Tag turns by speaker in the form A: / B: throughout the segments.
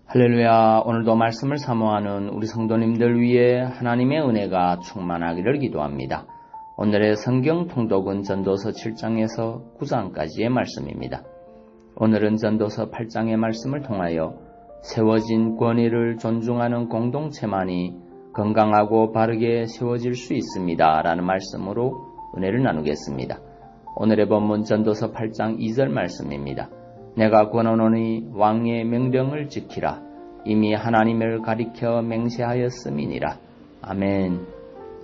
A: 할렐루야. 오늘도 말씀을 사모하는 우리 성도님들 위해 하나님의 은혜가 충만하기를 기도합니다. 오늘의 성경 통독은 전도서 7장에서 9장까지의 말씀입니다. 오늘은 전도서 8장의 말씀을 통하여 세워진 권위를 존중하는 공동체만이 건강하고 바르게 세워질 수 있습니다 라는 말씀으로 은혜를 나누겠습니다. 오늘의 본문 전도서 8장 2절 말씀입니다. 내가 권하노니 왕의 명령을 지키라. 이미 하나님을 가리켜 맹세하였음이니라. 아멘.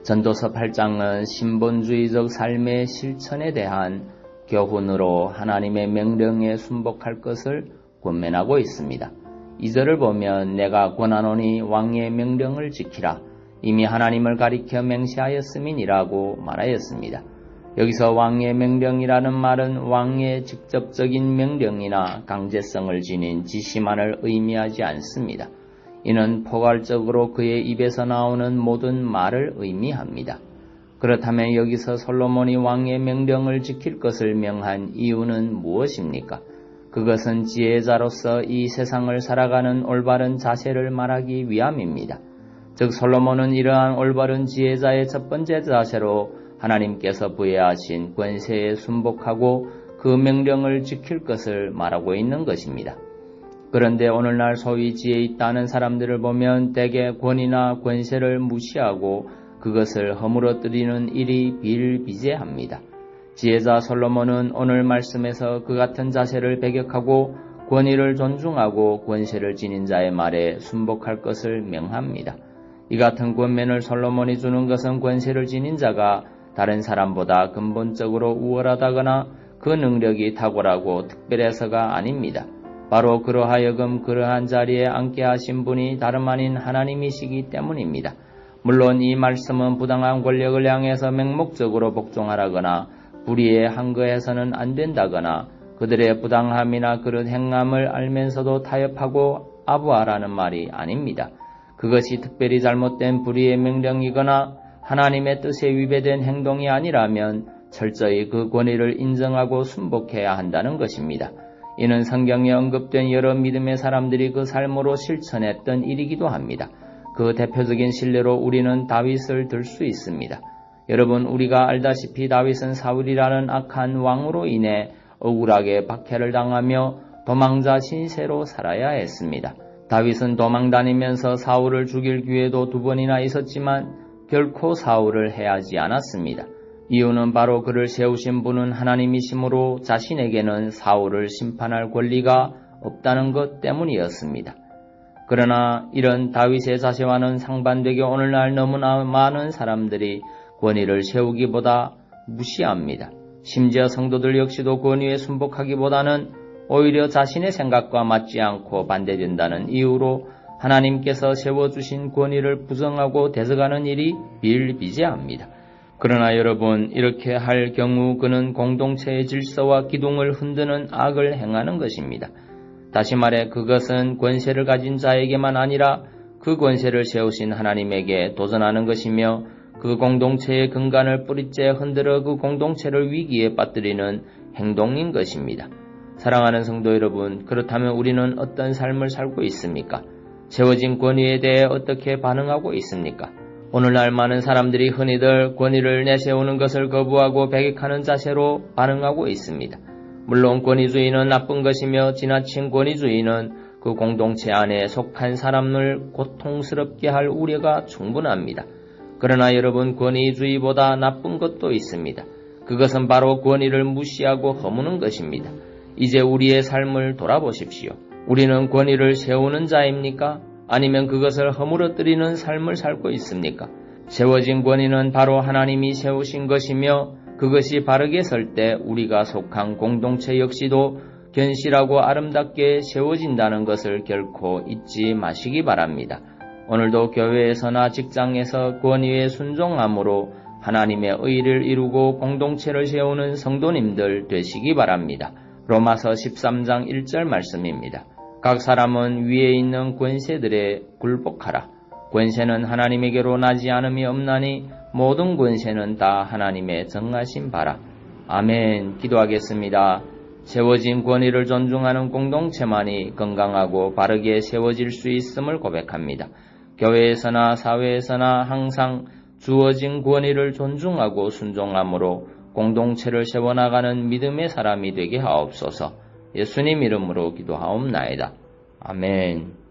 A: 전도서 8장은 신본주의적 삶의 실천에 대한 교훈으로 하나님의 명령에 순복할 것을 권면하고 있습니다. 2절을 보면 내가 권하노니 왕의 명령을 지키라. 이미 하나님을 가리켜 맹세하였음이니라고 말하였습니다. 여기서 왕의 명령이라는 말은 왕의 직접적인 명령이나 강제성을 지닌 지시만을 의미하지 않습니다. 이는 포괄적으로 그의 입에서 나오는 모든 말을 의미합니다. 그렇다면 여기서 솔로몬이 왕의 명령을 지킬 것을 명한 이유는 무엇입니까? 그것은 지혜자로서 이 세상을 살아가는 올바른 자세를 말하기 위함입니다. 즉 솔로몬은 이러한 올바른 지혜자의 첫 번째 자세로 하나님께서 부여하신 권세에 순복하고 그 명령을 지킬 것을 말하고 있는 것입니다. 그런데 오늘날 소위 지혜 있다는 사람들을 보면 대개 권위나 권세를 무시하고 그것을 허물어뜨리는 일이 비일비재합니다. 지혜자 솔로몬은 오늘 말씀에서 그 같은 자세를 배격하고 권위를 존중하고 권세를 지닌 자의 말에 순복할 것을 명합니다. 이 같은 권면을 솔로몬이 주는 것은 권세를 지닌 자가 다른 사람보다 근본적으로 우월하다거나 그 능력이 탁월하고 특별해서가 아닙니다. 바로 그러하여금 그러한 자리에 앉게 하신 분이 다름 아닌 하나님이시기 때문입니다. 물론 이 말씀은 부당한 권력을 향해서 맹목적으로 복종하라거나 불의에 항거해서는 안 된다거나 그들의 부당함이나 그릇 행함을 알면서도 타협하고 아부하라는 말이 아닙니다. 그것이 특별히 잘못된 불의의 명령이거나 하나님의 뜻에 위배된 행동이 아니라면 철저히 그 권위를 인정하고 순복해야 한다는 것입니다. 이는 성경에 언급된 여러 믿음의 사람들이 그 삶으로 실천했던 일이기도 합니다. 그 대표적인 신뢰로 우리는 다윗을 들 수 있습니다. 여러분, 우리가 알다시피 다윗은 사울이라는 악한 왕으로 인해 억울하게 박해를 당하며 도망자 신세로 살아야 했습니다. 다윗은 도망다니면서 사울을 죽일 기회도 2번이나 있었지만 결코 사울을 해하지 않았습니다. 이유는 바로 그를 세우신 분은 하나님이시므로 자신에게는 사울을 심판할 권리가 없다는 것 때문이었습니다. 그러나 이런 다윗의 자세와는 상반되게 오늘날 너무나 많은 사람들이 권위를 세우기보다 무시합니다. 심지어 성도들 역시도 권위에 순복하기보다는 오히려 자신의 생각과 맞지 않고 반대된다는 이유로 하나님께서 세워주신 권위를 부정하고 대적하는 일이 비일비재합니다. 그러나 여러분, 이렇게 할 경우 그는 공동체의 질서와 기둥을 흔드는 악을 행하는 것입니다. 다시 말해 그것은 권세를 가진 자에게만 아니라 그 권세를 세우신 하나님에게 도전하는 것이며 그 공동체의 근간을 뿌리째 흔들어 그 공동체를 위기에 빠뜨리는 행동인 것입니다. 사랑하는 성도 여러분, 그렇다면 우리는 어떤 삶을 살고 있습니까? 세워진 권위에 대해 어떻게 반응하고 있습니까? 오늘날 많은 사람들이 흔히들 권위를 내세우는 것을 거부하고 배격하는 자세로 반응하고 있습니다. 물론 권위주의는 나쁜 것이며 지나친 권위주의는 그 공동체 안에 속한 사람을 고통스럽게 할 우려가 충분합니다. 그러나 여러분, 권위주의보다 나쁜 것도 있습니다. 그것은 바로 권위를 무시하고 허무는 것입니다. 이제 우리의 삶을 돌아보십시오. 우리는 권위를 세우는 자입니까? 아니면 그것을 허물어뜨리는 삶을 살고 있습니까? 세워진 권위는 바로 하나님이 세우신 것이며 그것이 바르게 설 때 우리가 속한 공동체 역시도 견실하고 아름답게 세워진다는 것을 결코 잊지 마시기 바랍니다. 오늘도 교회에서나 직장에서 권위에 순종함으로 하나님의 의를 이루고 공동체를 세우는 성도님들 되시기 바랍니다. 로마서 13장 1절 말씀입니다. 각 사람은 위에 있는 권세들에 굴복하라. 권세는 하나님에게로 나지 않음이 없나니 모든 권세는 다 하나님의 정하신 바라. 아멘. 기도하겠습니다. 세워진 권위를 존중하는 공동체만이 건강하고 바르게 세워질 수 있음을 고백합니다. 교회에서나 사회에서나 항상 주어진 권위를 존중하고 순종함으로 공동체를 세워나가는 믿음의 사람이 되게 하옵소서. 예수님 이름으로 기도하옵나이다. 아멘.